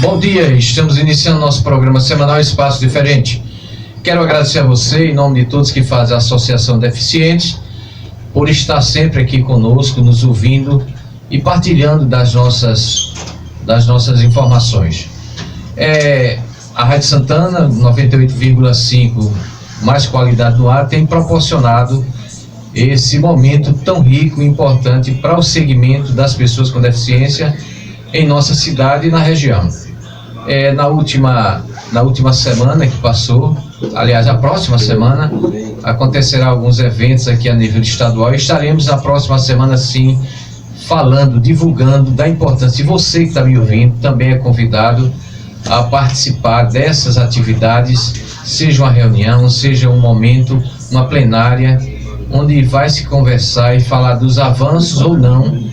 Bom dia, estamos iniciando nosso programa semanal Espaço Diferente. Quero agradecer a você, em nome de todos que fazem a Associação Deficientes, por estar sempre aqui conosco, nos ouvindo e partilhando das nossas informações. A Rádio Santana, 98,5, mais qualidade no ar, tem proporcionado esse momento tão rico e importante para o segmento das pessoas com deficiência em nossa cidade e na região. Na última semana que passou, aliás, a próxima semana, acontecerá alguns eventos aqui a nível estadual e estaremos na próxima semana, sim, falando, divulgando da importância. E você que está me ouvindo também é convidado a participar dessas atividades, seja uma reunião, seja um momento, uma plenária, onde vai se conversar e falar dos avanços ou não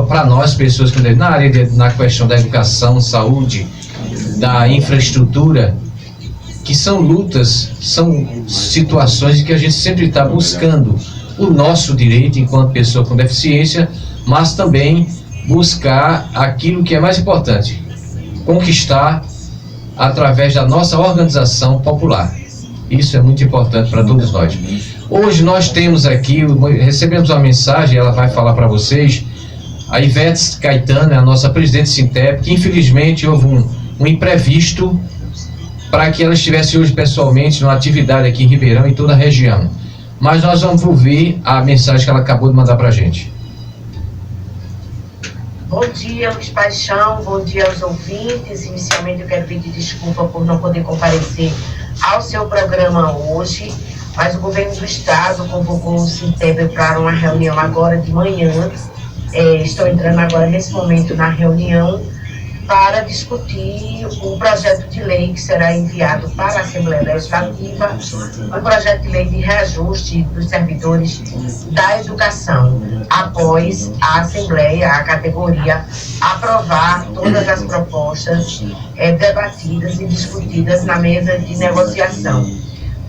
para nós, pessoas que na questão da educação, saúde, da infraestrutura, que são lutas, são situações em que a gente sempre está buscando o nosso direito enquanto pessoa com deficiência, mas também buscar aquilo que é mais importante, conquistar através da nossa organização popular. Isso é muito importante para todos nós. Hoje nós temos aqui, recebemos uma mensagem, ela vai falar para vocês, a Ivete Caetano, a nossa presidente Sintep, que infelizmente houve um imprevisto para que ela estivesse hoje pessoalmente numa atividade aqui em Ribeirão e toda a região. Mas nós vamos ouvir a mensagem que ela acabou de mandar para a gente. Bom dia, Luiz Paixão, bom dia aos ouvintes. Inicialmente eu quero pedir desculpa por não poder comparecer ao seu programa hoje, mas o governo do estado convocou o Sintep para uma reunião agora de manhã. Estou entrando agora nesse momento na reunião para discutir um projeto de lei que será enviado para a Assembleia Legislativa, um projeto de lei de reajuste dos servidores da educação, após a Assembleia, a categoria, aprovar todas as propostas debatidas e discutidas na mesa de negociação.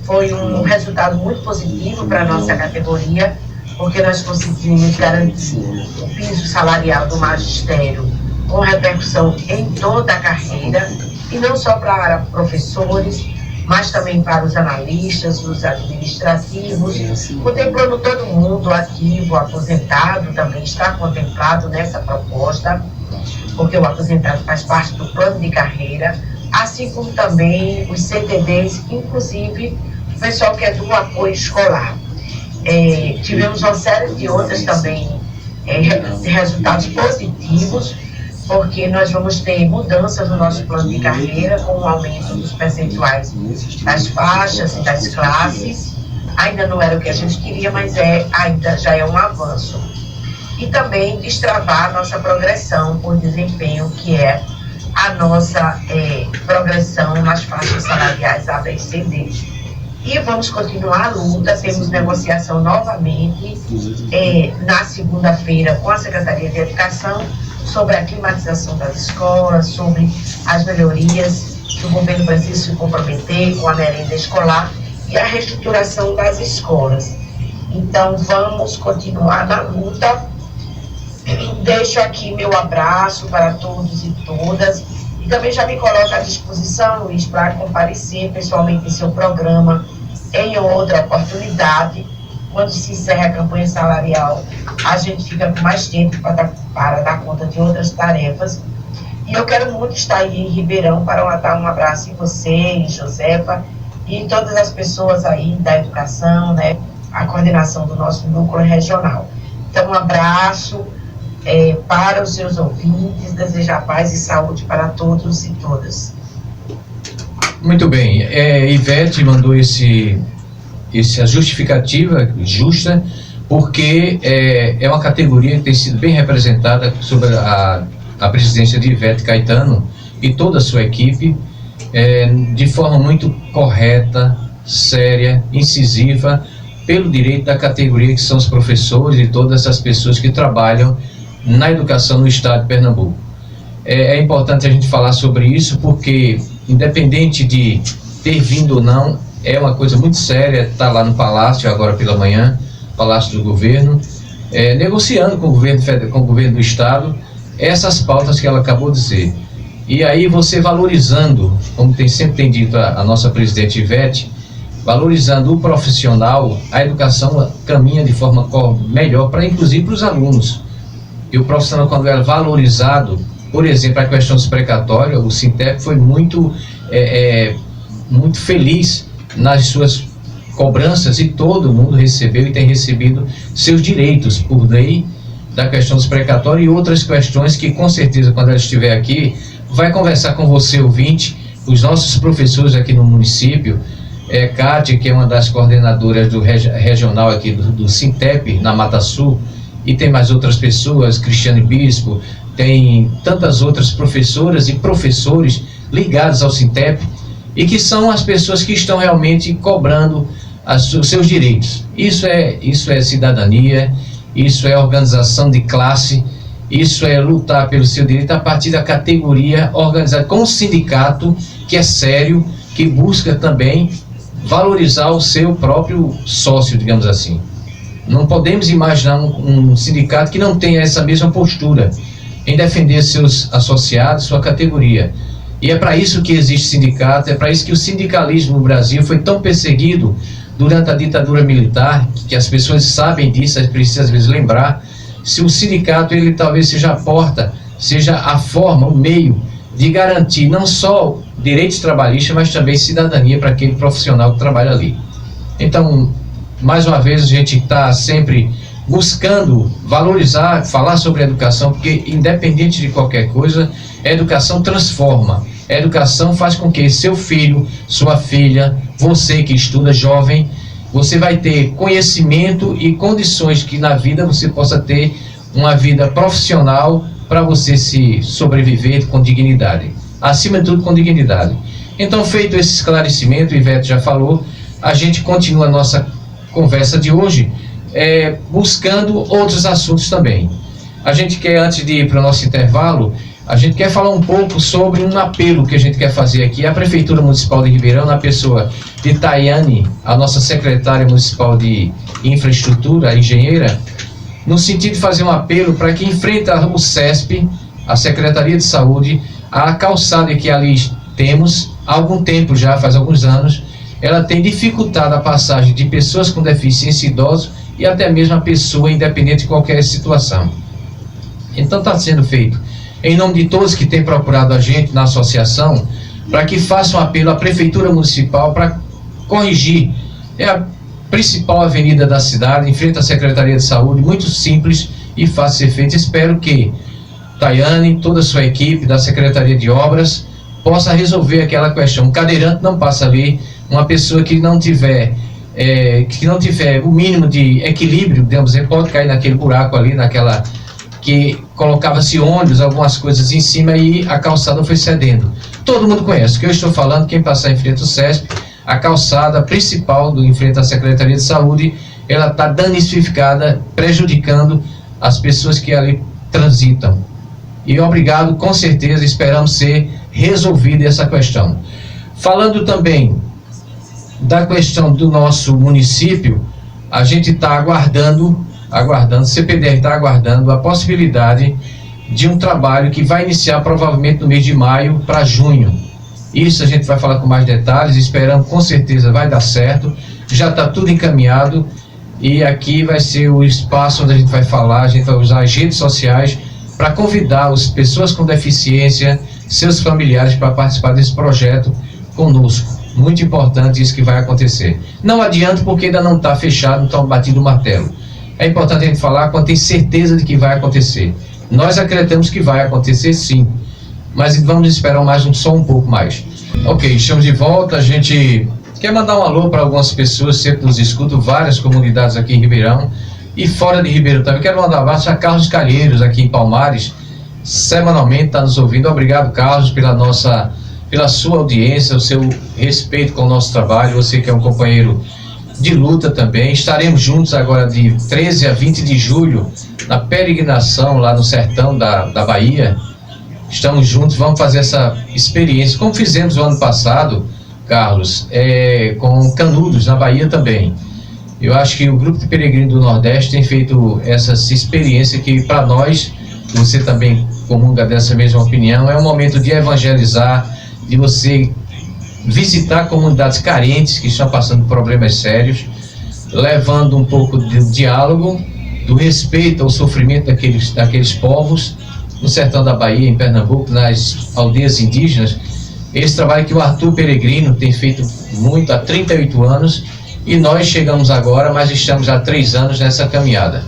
Foi um resultado muito positivo para a nossa categoria, porque nós conseguimos garantir o piso salarial do magistério com repercussão em toda a carreira, e não só para professores, mas também para os analistas, os administrativos, contemplando todo mundo, ativo, aposentado, também está contemplado nessa proposta, porque o aposentado faz parte do plano de carreira, assim como também os CTDs, inclusive o pessoal que é do apoio escolar. Tivemos uma série de outras também resultados positivos, porque nós vamos ter mudanças no nosso plano de carreira, com o aumento dos percentuais das faixas e das classes. Ainda não era o que a gente queria, mas ainda já é um avanço. E também destravar a nossa progressão por desempenho, que é a nossa progressão nas faixas salariais A, B e C, D. E vamos continuar a luta, temos negociação novamente na segunda-feira com a Secretaria de Educação, sobre a climatização das escolas, sobre as melhorias que o governo precisa se comprometer com a merenda escolar e a reestruturação das escolas. Então, vamos continuar na luta. Deixo aqui meu abraço para todos e todas, e também já me coloco à disposição, Luiz, para comparecer pessoalmente em seu programa em outra oportunidade. Quando se encerra a campanha salarial, a gente fica com mais tempo para dar conta de outras tarefas. E eu quero muito estar aí em Ribeirão para dar um abraço em você, em Josefa, e em todas as pessoas aí da educação, né, a coordenação do nosso núcleo regional. Então, um abraço para os seus ouvintes, desejar paz e saúde para todos e todas. Muito bem, Ivete mandou essa justificativa justa, porque é uma categoria que tem sido bem representada sob a presidência de Ivete Caetano e toda a sua equipe, de forma muito correta, séria, incisiva, pelo direito da categoria, que são os professores e todas essas pessoas que trabalham na educação no estado de Pernambuco. É importante a gente falar sobre isso, porque independente de ter vindo ou não, é uma coisa muito séria. Está lá no Palácio agora pela manhã, Palácio do Governo, negociando com o governo do estado essas pautas que ela acabou de dizer. E aí você valorizando, como sempre tem dito a nossa presidente Ivete, valorizando o profissional, a educação caminha de forma melhor para inclusive para os alunos. E o profissional, quando é valorizado, por exemplo, a questão dos precatórios, o Sintep foi muito feliz nas suas cobranças, e todo mundo recebeu e tem recebido seus direitos por lei, da questão dos precatórios e outras questões que, com certeza, quando ela estiver aqui, vai conversar com você, ouvinte, os nossos professores aqui no município, Kátia, que é uma das coordenadoras do regional aqui do Sintep, na Mata Sul, e tem mais outras pessoas, Cristiane Bispo, tem tantas outras professoras e professores ligados ao Sintep, e que são as pessoas que estão realmente cobrando os seus direitos. Isso é cidadania, isso é organização de classe, isso é lutar pelo seu direito a partir da categoria organizada com um sindicato que é sério, que busca também valorizar o seu próprio sócio, digamos assim. Não podemos imaginar um sindicato que não tenha essa mesma postura em defender seus associados, sua categoria. E é para isso que existe sindicato, é para isso que o sindicalismo no Brasil foi tão perseguido durante a ditadura militar, que as pessoas sabem disso, precisam às vezes lembrar. Se o sindicato, ele talvez seja a porta, seja a forma, o meio de garantir não só direitos trabalhistas, mas também cidadania para aquele profissional que trabalha ali. Então, mais uma vez, a gente está sempre buscando valorizar, falar sobre a educação, porque independente de qualquer coisa, a educação transforma. A educação faz com que seu filho, sua filha, você que estuda jovem, você vai ter conhecimento e condições que na vida você possa ter uma vida profissional para você se sobreviver com dignidade. Acima de tudo, com dignidade. Então, feito esse esclarecimento, o Ivete já falou, a gente continua a nossa conversa de hoje, buscando outros assuntos também. A gente quer, antes de ir para o nosso intervalo, a gente quer falar um pouco sobre um apelo que a gente quer fazer aqui à Prefeitura Municipal de Ribeirão, na pessoa de Tayane, a nossa secretária municipal de infraestrutura, a engenheira, no sentido de fazer um apelo para que enfrenta o CESP, a Secretaria de Saúde, a calçada que ali temos há algum tempo já, faz alguns anos, ela tem dificultado a passagem de pessoas com deficiência, idosos e até mesmo a pessoa independente de qualquer situação. Então está sendo feito, em nome de todos que têm procurado a gente na associação, para que façam um apelo à Prefeitura Municipal para corrigir. É a principal avenida da cidade, em frente à Secretaria de Saúde, muito simples e fácil de ser feito. Espero que Tayane, toda a sua equipe da Secretaria de Obras, possa resolver aquela questão. Um cadeirante não passa ali, uma pessoa que não tiver o mínimo de equilíbrio, digamos, pode cair naquele buraco ali, naquela que colocava-se ônibus, algumas coisas em cima e a calçada foi cedendo. Todo mundo conhece o que eu estou falando, quem passar em frente ao CESP, a calçada principal em frente à Secretaria de Saúde, ela está danificada, prejudicando as pessoas que ali transitam. E obrigado, com certeza, esperamos ser resolvida essa questão. Falando também da questão do nosso município, a gente está aguardando, o CPDR está aguardando a possibilidade de um trabalho que vai iniciar provavelmente no mês de maio para junho. Isso a gente vai falar com mais detalhes, esperamos, com certeza vai dar certo, já está tudo encaminhado e aqui vai ser o espaço onde a gente vai falar, a gente vai usar as redes sociais para convidar as pessoas com deficiência, seus familiares para participar desse projeto conosco. Muito importante isso que vai acontecer. Não adianta porque ainda não está fechado, não está batido o martelo. É importante a gente falar quando tem certeza de que vai acontecer. Nós acreditamos que vai acontecer sim, mas vamos esperar só um pouco mais. Ok, estamos de volta. A gente quer mandar um alô para algumas pessoas, sempre nos escutam, várias comunidades aqui em Ribeirão e fora de Ribeirão também. Quero mandar um abraço a Carlos Calheiros, aqui em Palmares, semanalmente está nos ouvindo. Obrigado, Carlos, pela sua audiência, o seu respeito com o nosso trabalho. Você que é um companheiro de luta também. Estaremos juntos agora de 13 a 20 de julho na peregrinação lá no sertão da Bahia. Estamos juntos, vamos fazer essa experiência, como fizemos o ano passado, Carlos, com Canudos, na Bahia também. Eu acho que o Grupo de Peregrinos do Nordeste tem feito essa experiência que, para nós, você também comunga dessa mesma opinião. É um momento de evangelizar, de você visitar comunidades carentes que estão passando problemas sérios, levando um pouco de diálogo, do respeito ao sofrimento daqueles povos, no sertão da Bahia, em Pernambuco, nas aldeias indígenas. Esse trabalho que o Arthur Peregrino tem feito muito, há 38 anos, e nós chegamos agora, mas estamos há 3 anos nessa caminhada.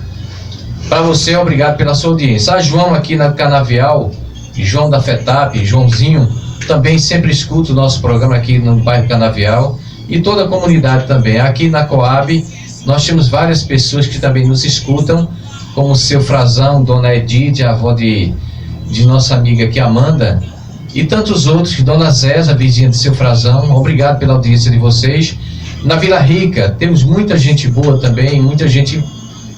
Para você, obrigado pela sua audiência. A João aqui na Canavial, João da FETAP, Joãozinho, também sempre escuta o nosso programa aqui no bairro Canavial, e toda a comunidade também. Aqui na Coab, nós temos várias pessoas que também nos escutam, como o seu Frazão, Dona Edith, a avó de nossa amiga aqui, Amanda, e tantos outros, Dona Zéza, vizinha de seu Frazão. Obrigado pela audiência de vocês. Na Vila Rica, temos muita gente boa também, muita gente,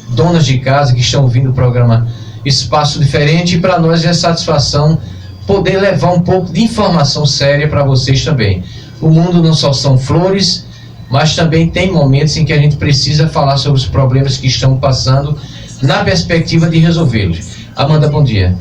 donas de casa, que estão ouvindo o programa Espaço Diferente, e para nós é satisfação poder levar um pouco de informação séria para vocês também. O mundo não só são flores, mas também tem momentos em que a gente precisa falar sobre os problemas que estão passando, na perspectiva de resolvê-los. Amanda, bom dia.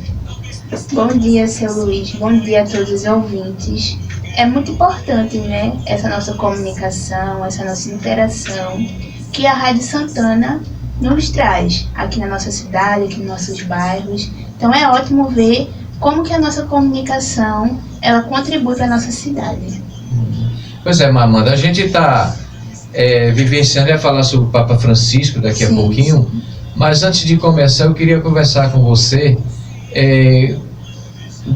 Bom dia, seu Luiz. Bom dia a todos os ouvintes. É muito importante, né, essa nossa comunicação, essa nossa interação que a Rádio Santana nos traz aqui na nossa cidade, aqui nos nossos bairros. Então é ótimo ver como que a nossa comunicação, ela contribui para a nossa cidade. Pois é, Amanda, a gente está vivenciando, ia falar sobre o Papa Francisco daqui a pouquinho, mas antes de começar eu queria conversar com você,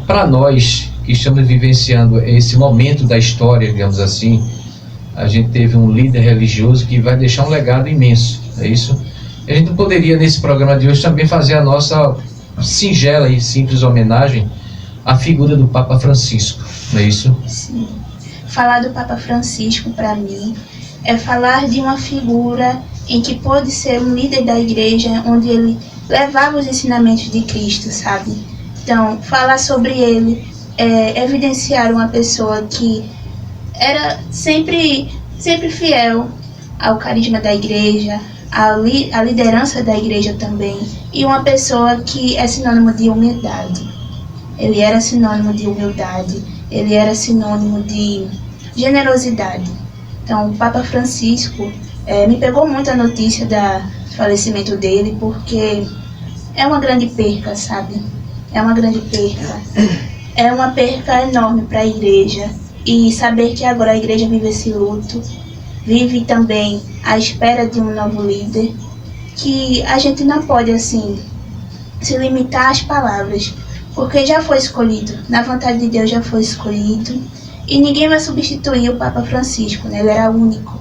para nós que estamos vivenciando esse momento da história, digamos assim. A gente teve um líder religioso que vai deixar um legado imenso, é isso? A gente poderia, nesse programa de hoje, também fazer a nossa singela e simples homenagem à figura do Papa Francisco, não é isso? Sim. Falar do Papa Francisco, para mim, é falar de uma figura em que pôde ser um líder da igreja, onde ele levava os ensinamentos de Cristo, sabe? Então, falar sobre ele é evidenciar uma pessoa que era sempre fiel ao carisma da igreja, à liderança da igreja também, e uma pessoa que é sinônimo de humildade. Ele era sinônimo de humildade, ele era sinônimo de generosidade. Então, o Papa Francisco, me pegou muito a notícia do falecimento dele, porque é uma grande perca, sabe? É uma grande perca. É uma perca enorme para a igreja. E saber que agora a igreja vive esse luto, vive também à espera de um novo líder, que a gente não pode, assim, se limitar às palavras, porque já foi escolhido, na vontade de Deus já foi escolhido, e ninguém vai substituir o Papa Francisco, né? Ele era único.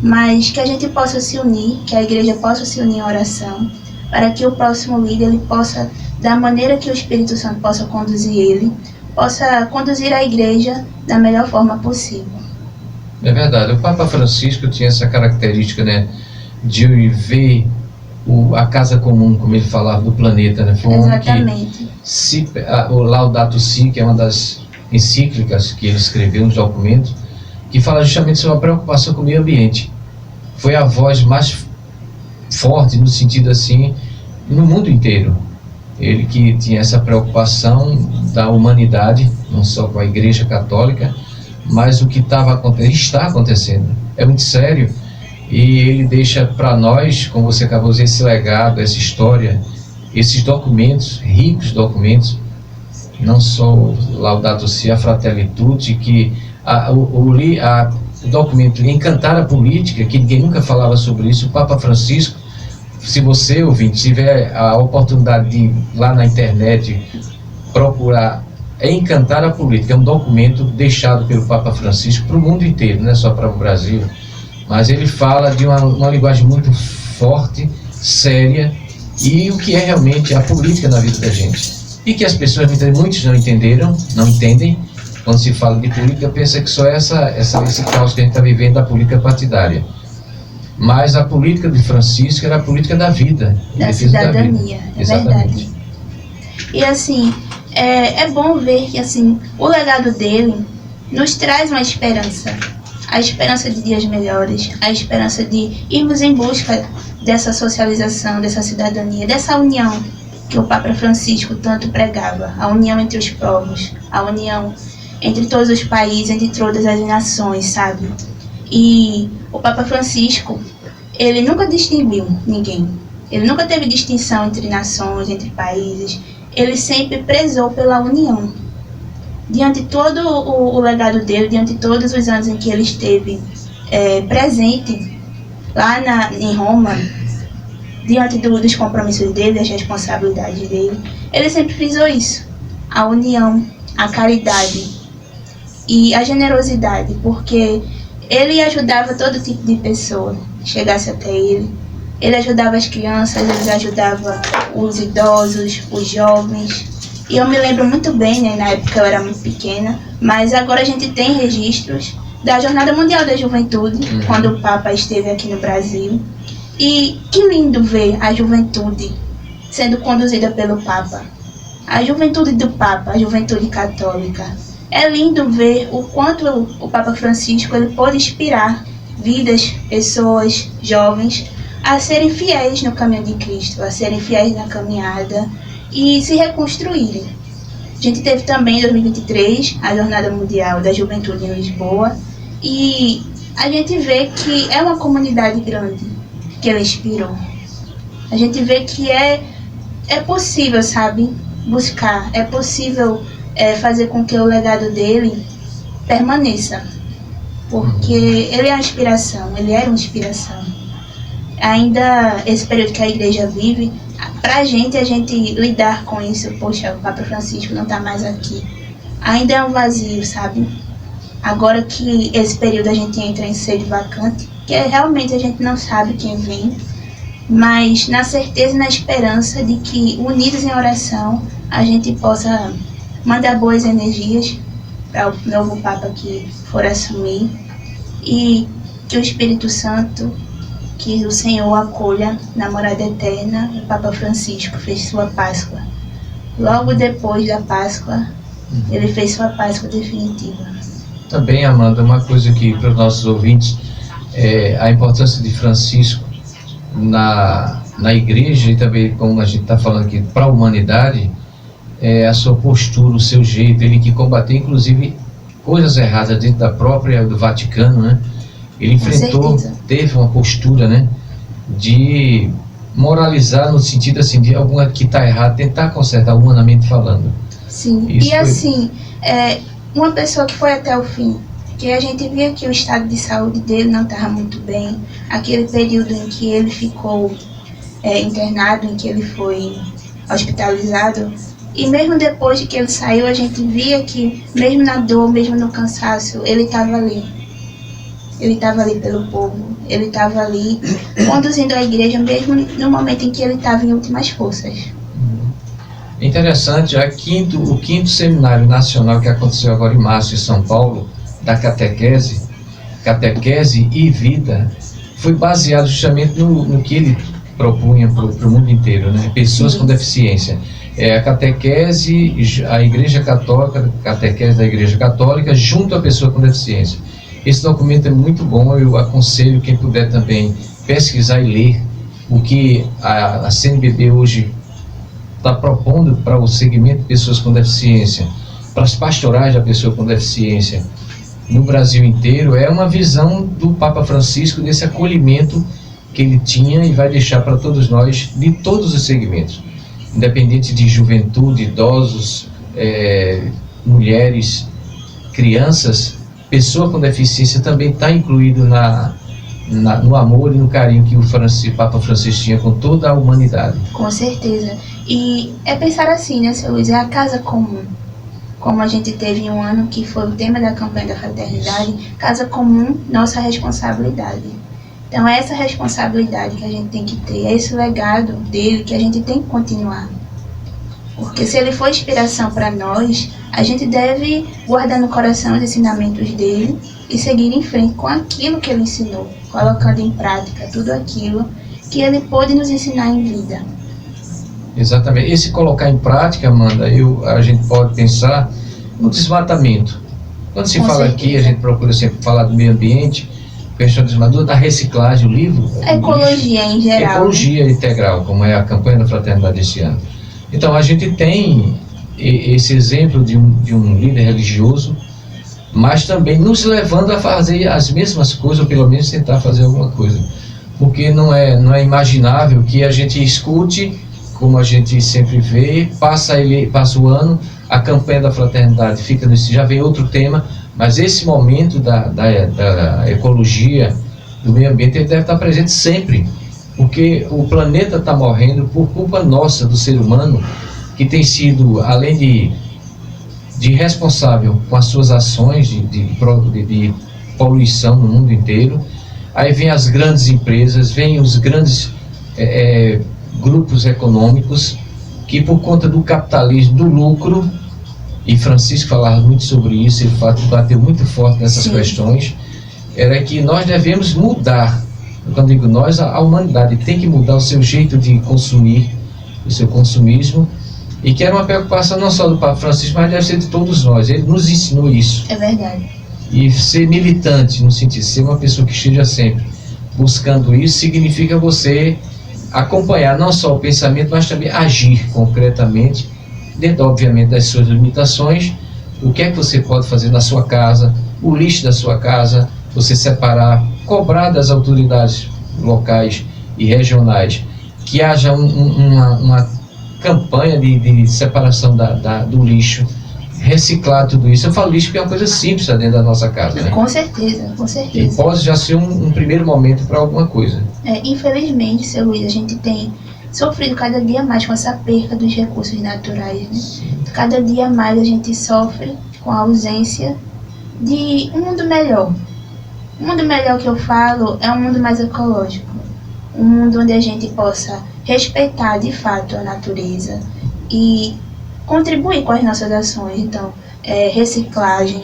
Mas que a gente possa se unir, que a igreja possa se unir em oração, para que o próximo líder ele possa, da maneira que o Espírito Santo possa conduzir ele, possa conduzir a igreja da melhor forma possível. É verdade, o Papa Francisco tinha essa característica, né, de ver a casa comum, como ele falava, do planeta, né? Foi um homem que o Laudato Si, que é uma das encíclicas que ele escreveu nos documentos, que fala justamente sobre a preocupação com o meio ambiente. Foi a voz mais forte, no sentido assim, no mundo inteiro. Ele que tinha essa preocupação da humanidade, não só com a Igreja Católica, mas o que está acontecendo. É muito sério, e ele deixa para nós, como você acabou de dizer, esse legado, essa história, esses documentos, ricos documentos, não só o Laudato Si, a Fratelli Tutti, que o documento Encantar a Política, que ninguém nunca falava sobre isso. O Papa Francisco, se você, ouvinte, tiver a oportunidade de ir lá na internet procurar Encantar a Política, é um documento deixado pelo Papa Francisco para o mundo inteiro, não é só para o Brasil, mas ele fala de uma linguagem muito forte, séria, e o que é realmente a política na vida da gente. E que as pessoas, muitos não entendem, quando se fala de política, pensa que só é esse caos que a gente está vivendo, da política partidária. Mas a política de Francisco era a política da vida. Da cidadania, é verdade. E assim, é bom ver que assim, o legado dele nos traz uma esperança. A esperança de dias melhores, a esperança de irmos em busca dessa socialização, dessa cidadania, dessa união que o Papa Francisco tanto pregava, a união entre os povos, a união entre todos os países, entre todas as nações, sabe? E o Papa Francisco, ele nunca distinguiu ninguém, ele nunca teve distinção entre nações, entre países, ele sempre prezou pela união. Diante de todo o legado dele, diante de todos os anos em que ele esteve presente lá em Roma, diante dos compromissos dele, das responsabilidades dele, ele sempre frisou isso, a união, a caridade e a generosidade, porque ele ajudava todo tipo de pessoa que chegasse até ele. Ele ajudava as crianças, ele ajudava os idosos, os jovens. E eu me lembro muito bem, né, na época eu era muito pequena, mas agora a gente tem registros da Jornada Mundial da Juventude, quando o Papa esteve aqui no Brasil. E que lindo ver a juventude sendo conduzida pelo Papa. A juventude do Papa, a juventude católica. É lindo ver o quanto o Papa Francisco ele pôde inspirar vidas, pessoas, jovens, a serem fiéis no caminho de Cristo, a serem fiéis na caminhada e se reconstruírem. A gente teve também em 2023 a Jornada Mundial da Juventude em Lisboa e a gente vê que é uma comunidade grande que ele inspirou. A gente vê que é possível, sabe, buscar, é possível fazer com que o legado dele permaneça, porque ele é uma inspiração, ele era uma inspiração. Ainda esse período que a igreja vive, pra gente, a gente lidar com isso, poxa, o Papa Francisco não tá mais aqui, ainda é um vazio, sabe? Agora que esse período a gente entra em sede vacante, que realmente a gente não sabe quem vem, mas na certeza e na esperança de que, unidos em oração, a gente possa mandar boas energias para o novo Papa que for assumir e que o Espírito Santo, que o Senhor acolha na morada eterna. O Papa Francisco fez sua Páscoa. Logo depois da Páscoa, ele fez sua Páscoa definitiva. Também, Amanda, uma coisa que para os nossos ouvintes, a importância de Francisco na igreja e também, como a gente está falando aqui, para a humanidade, a sua postura, o seu jeito, ele que combateu inclusive coisas erradas dentro do Vaticano, né? Ele enfrentou, teve uma postura, né, de moralizar no sentido assim, de alguma que está errado, tentar consertar humanamente falando. Sim, isso e assim, uma pessoa que foi até o fim, porque a gente via que o estado de saúde dele não estava muito bem, aquele período em que ele ficou internado, em que ele foi hospitalizado, e mesmo depois de que ele saiu, a gente via que mesmo na dor, mesmo no cansaço, ele estava ali. Ele estava ali pelo povo, ele estava ali conduzindo a igreja mesmo no momento em que ele estava em últimas forças. Interessante, o quinto seminário nacional que aconteceu agora em março em São Paulo, da catequese e vida, foi baseado justamente no que ele propunha para o mundo inteiro, né? Pessoas com deficiência. A catequese, a Igreja Católica, catequese da Igreja Católica junto à pessoa com deficiência. Esse documento é muito bom, eu aconselho quem puder também pesquisar e ler o que a CNBB hoje está propondo para o segmento de pessoas com deficiência, para as pastorais da pessoa com deficiência no Brasil inteiro. É uma visão do Papa Francisco desse acolhimento que ele tinha e vai deixar para todos nós, de todos os segmentos, independente de juventude, idosos, mulheres, crianças. Pessoa com deficiência também está incluído no amor e no carinho que o Papa Francisco tinha com toda a humanidade. Com certeza. E é pensar assim, né, seu Luiz? É a casa comum. Como a gente teve em um ano que foi o tema da campanha da fraternidade, casa comum, nossa responsabilidade. Então é essa responsabilidade que a gente tem que ter, é esse legado dele que a gente tem que continuar. Porque se ele for inspiração para nós, a gente deve guardar no coração os ensinamentos dele e seguir em frente com aquilo que ele ensinou, colocando em prática tudo aquilo que ele pôde nos ensinar em vida. Exatamente. Esse colocar em prática, Amanda, a gente pode pensar no desmatamento. Quando se fala aqui, a gente procura sempre falar do meio ambiente, questão do desmatamento, da reciclagem, o livro. A ecologia em geral. Ecologia integral, como é a campanha da fraternidade desse ano. Então a gente tem esse exemplo de um líder religioso, mas também nos levando a fazer as mesmas coisas, ou pelo menos tentar fazer alguma coisa. Porque não é imaginável que a gente escute, como a gente sempre vê, passa o ano, a campanha da fraternidade fica nesse, já vem outro tema, mas esse momento da ecologia, do meio ambiente, ele deve estar presente sempre, porque o planeta está morrendo por culpa nossa, do ser humano, que tem sido, além de responsável com as suas ações de poluição no mundo inteiro. Aí vem as grandes empresas, vem os grandes grupos econômicos que, por conta do capitalismo, do lucro, e Francisco falava muito sobre isso, ele bateu muito forte nessas questões, era que nós devemos mudar. Quando digo nós, a humanidade tem que mudar o seu jeito de consumir, o seu consumismo, e que era uma preocupação não só do Papa Francisco, mas deve ser de todos nós. Ele nos ensinou isso. É verdade. E ser militante, no sentido de ser uma pessoa que esteja sempre buscando isso, significa você acompanhar não só o pensamento, mas também agir concretamente, dentro, obviamente, das suas limitações. O que é que você pode fazer na sua casa, o lixo da sua casa, você separar, cobrar das autoridades locais e regionais que haja uma campanha de separação do lixo, reciclar tudo isso. Eu falo lixo porque é uma coisa simples dentro da nossa casa, né? Com certeza, com certeza. E pode já ser um primeiro momento para alguma coisa. Infelizmente, seu Luiz, a gente tem sofrido cada dia mais com essa perca dos recursos naturais, né? Sim. Cada dia mais a gente sofre com a ausência de um mundo melhor. O mundo melhor que eu falo é um mundo mais ecológico. Um mundo onde a gente possa respeitar de fato a natureza e contribuir com as nossas ações. Então, reciclagem,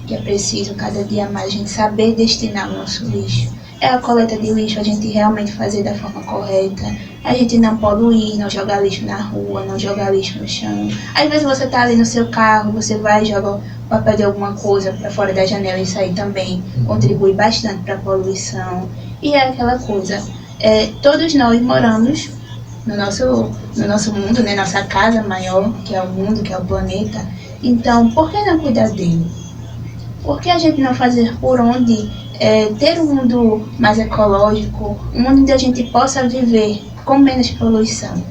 que é preciso cada dia mais a gente saber destinar o nosso lixo. A coleta de lixo a gente realmente fazer da forma correta, a gente não poluir, não jogar lixo na rua, não jogar lixo no chão. Às vezes você está ali no seu carro, você vai e joga o papel de alguma coisa para fora da janela, isso aí também contribui bastante para a poluição. E é aquela coisa, todos nós moramos no nosso mundo, né, nossa casa maior, que é o mundo, que é o planeta. Então, por que não cuidar dele? Por que a gente não fazer por onde ter um mundo mais ecológico, um mundo onde a gente possa viver com menos poluição?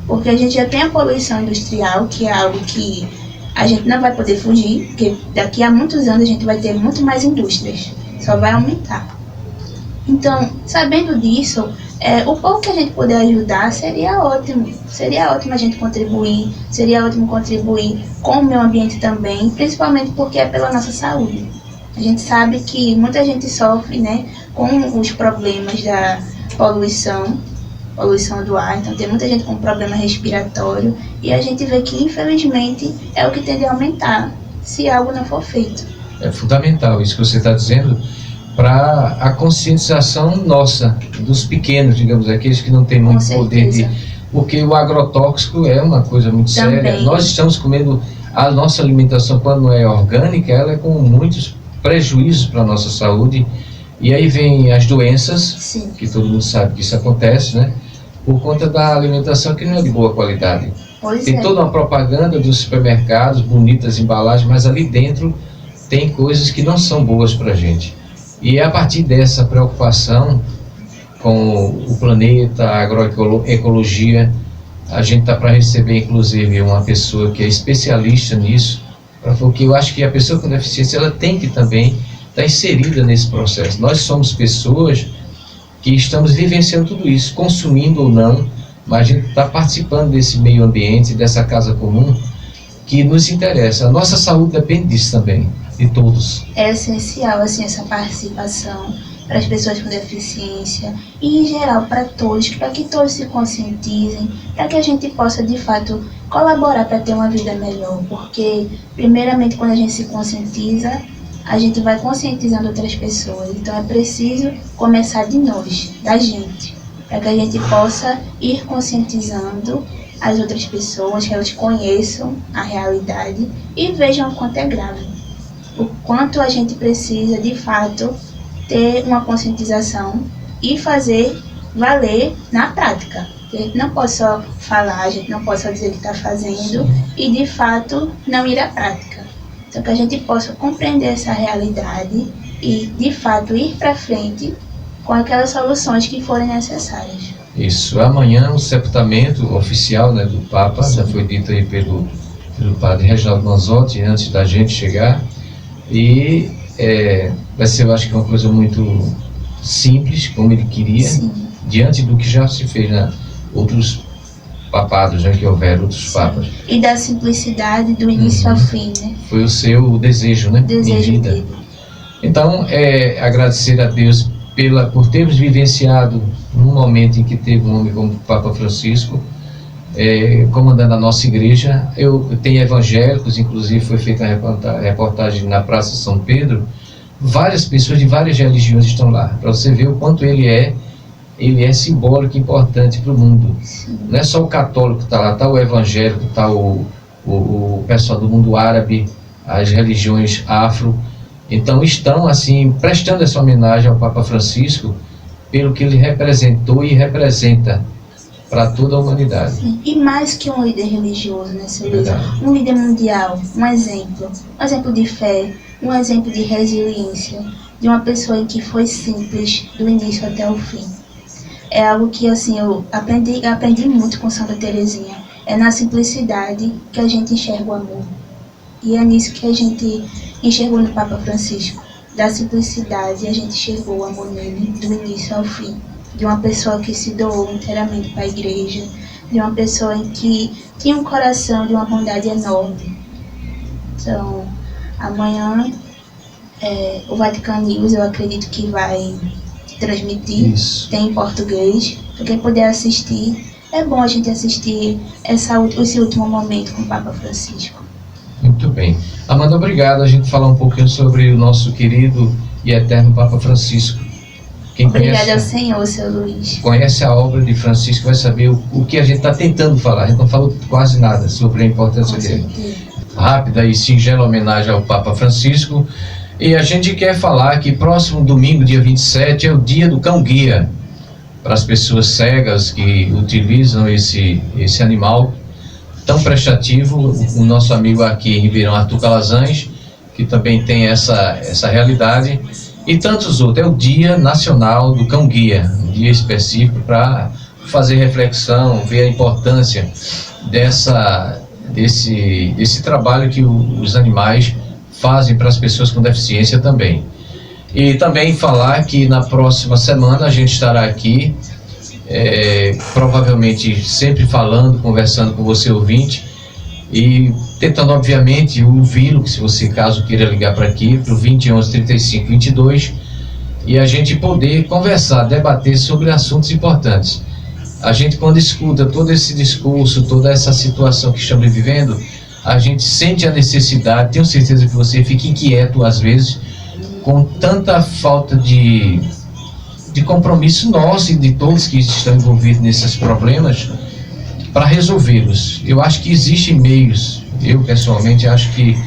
Porque a gente já tem a poluição industrial, que é algo que a gente não vai poder fugir, porque daqui a muitos anos a gente vai ter muito mais indústrias, só vai aumentar. Então, sabendo disso, o pouco que a gente puder ajudar seria ótimo a gente contribuir, seria ótimo contribuir com o meio ambiente também, principalmente porque é pela nossa saúde. A gente sabe que muita gente sofre, né, com os problemas da poluição do ar, então tem muita gente com problema respiratório e a gente vê que infelizmente é o que tende a aumentar se algo não for feito. É fundamental isso que você está dizendo, para a conscientização nossa, dos pequenos, digamos, aqueles que não têm muito poder porque o agrotóxico é uma coisa muito séria. Nós estamos comendo a nossa alimentação, quando não é orgânica, ela é com muitos prejuízos para a nossa saúde, e aí vem as doenças. Sim. Que todo mundo sabe que isso acontece, né? Por conta da alimentação que não é de boa qualidade. Tem toda uma propaganda dos supermercados, bonitas embalagens, mas ali dentro tem coisas que não são boas para a gente. E é a partir dessa preocupação com o planeta, a agroecologia, a gente está para receber inclusive uma pessoa que é especialista nisso, porque eu acho que a pessoa com deficiência ela tem que também estar inserida nesse processo. Nós somos pessoas que estamos vivenciando tudo isso, consumindo ou não, mas a gente está participando desse meio ambiente, dessa casa comum que nos interessa. A nossa saúde depende disso também, de todos. É essencial assim, essa participação para as pessoas com deficiência e em geral para todos, para que todos se conscientizem, para que a gente possa de fato colaborar para ter uma vida melhor, porque primeiramente quando a gente se conscientiza, a gente vai conscientizando outras pessoas, então é preciso começar de nós, da gente, para que a gente possa ir conscientizando as outras pessoas, que elas conheçam a realidade e vejam o quanto é grave, o quanto a gente precisa de fato ter uma conscientização e fazer valer na prática. Não pode só falar, a gente não pode só dizer que está fazendo e de fato não ir à prática. Então que a gente possa compreender essa realidade e de fato ir para frente com aquelas soluções que forem necessárias. Isso. Amanhã o sepultamento oficial, né, do Papa, já foi dito aí pelo padre Reginaldo Manzotti antes da gente chegar, e vai ser, eu acho que uma coisa muito simples, como ele queria. Sim. Diante do que já se fez, né? Outros papados, né, que houveram, outros papas. E da simplicidade do início ao fim, né? Foi o seu desejo, né? Desejo dele. Então, agradecer a Deus por termos vivenciado num momento em que teve um homem como o Papa Francisco, comandando a nossa igreja. Eu tenho evangélicos, inclusive foi feita a reportagem na Praça São Pedro, várias pessoas de várias religiões estão lá, para você ver o quanto ele é simbólico e importante para o mundo. Sim. Não é só o católico que está lá, está o evangélico, está o pessoal do mundo árabe, as religiões afro. Então estão assim prestando essa homenagem ao Papa Francisco pelo que ele representou e representa para toda a humanidade. Sim. E mais que um líder religioso, né, seu Luiz? Um líder mundial, um exemplo de fé, um exemplo de resiliência, de uma pessoa em que foi simples do início até o fim. É algo que assim eu aprendi muito com Santa Teresinha. É na simplicidade que a gente enxerga o amor. E é nisso que a gente enxergou no Papa Francisco. Da simplicidade a gente enxergou o amor nele do início ao fim. De uma pessoa que se doou inteiramente para a igreja, de uma pessoa em que tinha um coração de uma bondade enorme. Então, amanhã o Vatican News eu acredito que vai transmitir. Isso. Tem em português, para quem puder assistir. É bom a gente assistir esse último momento com o Papa Francisco. Muito bem. Amanda, obrigado. A gente falar um pouquinho sobre o nosso querido e eterno Papa Francisco. Obrigada ao Senhor, seu Luiz. Conhece a obra de Francisco, vai saber o que a gente está tentando falar. A gente não falou quase nada sobre a importância dele. Rápida e singela homenagem ao Papa Francisco. E a gente quer falar que próximo domingo, dia 27, é o dia do cão-guia. Para as pessoas cegas que utilizam esse animal tão prestativo. O nosso amigo aqui em Ribeirão, Arthur Calazans, que também tem essa realidade. E tantos outros. É o Dia Nacional do Cão-Guia, um dia específico para fazer reflexão, ver a importância desse trabalho que os animais fazem para as pessoas com deficiência também. E também falar que na próxima semana a gente estará aqui, provavelmente sempre falando, conversando com você ouvinte, e tentando obviamente ouvi-lo, se você caso queira ligar para aqui, para o 2011 35 22, e a gente poder conversar, debater sobre assuntos importantes. A gente, quando escuta todo esse discurso, toda essa situação que estamos vivendo, a gente sente a necessidade, tenho certeza que você fica inquieto às vezes, com tanta falta de compromisso nosso e de todos que estão envolvidos nesses problemas, para resolvê-los. Eu acho que existem meios. Eu pessoalmente acho que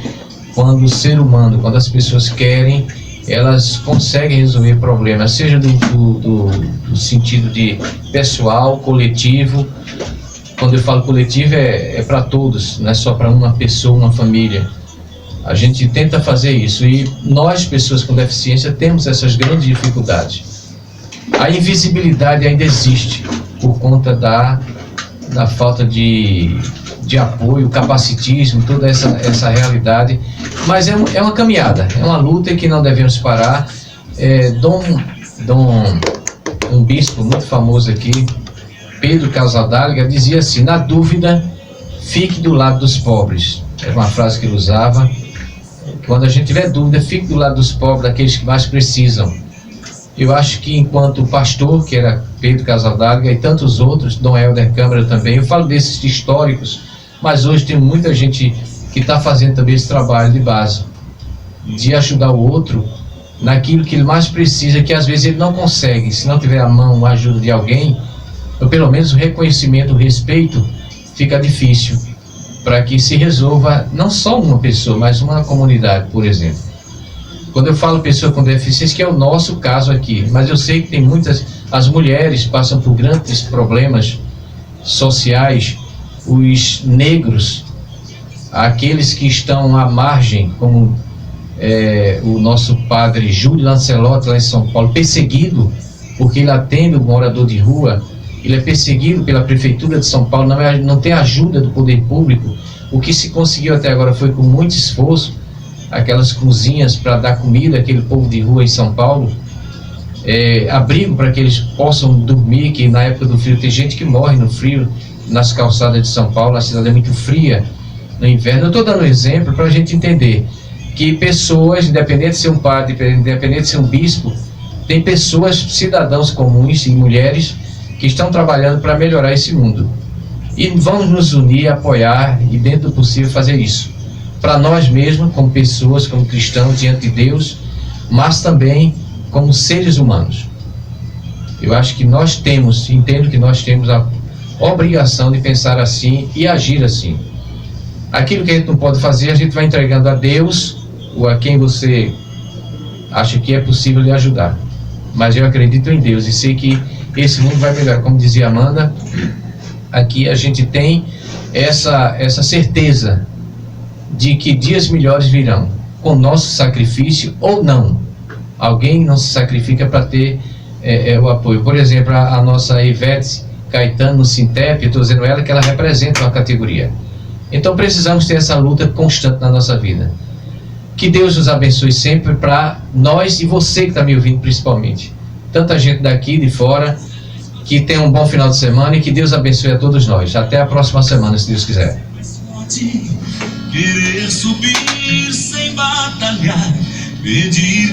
quando o ser humano, quando as pessoas querem, elas conseguem resolver problemas, seja do sentido de pessoal, coletivo. Quando eu falo coletivo é para todos, não é só para uma pessoa, uma família. A gente tenta fazer isso e nós, pessoas com deficiência, temos essas grandes dificuldades. A invisibilidade ainda existe por conta da falta de apoio, capacitismo, toda essa realidade, mas é uma caminhada, é uma luta que não devemos parar. Um bispo muito famoso aqui, Pedro Casaldáliga, dizia assim: na dúvida, fique do lado dos pobres. Era uma frase que ele usava. Quando a gente tiver dúvida, fique do lado dos pobres, daqueles que mais precisam. Eu acho que enquanto pastor, que era Pedro Casaldáliga, e tantos outros, Dom Helder Câmara também, eu falo desses históricos, mas hoje tem muita gente que está fazendo também esse trabalho de base, de ajudar o outro naquilo que ele mais precisa, que às vezes ele não consegue, se não tiver a mão, a ajuda de alguém, ou pelo menos o reconhecimento, o respeito, fica difícil, para que se resolva não só uma pessoa, mas uma comunidade, por exemplo. Quando eu falo pessoa com deficiência, que é o nosso caso aqui, mas eu sei que tem muitas, as mulheres passam por grandes problemas sociais, os negros, aqueles que estão à margem, como o nosso padre Júlio Lancelotti, lá em São Paulo, perseguido porque ele atende o morador de rua. Ele é perseguido pela Prefeitura de São Paulo, não tem ajuda do poder público. O que se conseguiu até agora foi com muito esforço, aquelas cozinhas para dar comida àquele povo de rua em São Paulo, abrigo para que eles possam dormir, que na época do frio tem gente que morre no frio, nas calçadas de São Paulo. A cidade é muito fria no inverno. Eu estou dando um exemplo para a gente entender que pessoas, independente de ser um padre, independente de ser um bispo, tem pessoas, cidadãos comuns e mulheres que estão trabalhando para melhorar esse mundo. E vamos nos unir, apoiar e, dentro do possível, fazer isso. Para nós mesmos, como pessoas, como cristãos diante de Deus, mas também como seres humanos. Eu acho que nós temos, entendo que nós temos a obrigação de pensar assim e agir assim. Aquilo que a gente não pode fazer, a gente vai entregando a Deus ou a quem você acha que é possível lhe ajudar. Mas eu acredito em Deus e sei que esse mundo vai melhorar. Como dizia Amanda, aqui a gente tem essa certeza de que dias melhores virão, com nosso sacrifício ou não. Alguém não se sacrifica para ter o apoio. Por exemplo, a nossa Ivete Caetano no Sintep, eu estou dizendo ela que ela representa uma categoria. Então precisamos ter essa luta constante na nossa vida. Que Deus nos abençoe sempre, para nós e você que está me ouvindo principalmente. Tanta gente daqui, de fora, que tenha um bom final de semana e que Deus abençoe a todos nós. Até a próxima semana, se Deus quiser. Querer subir sem batalhar, pedir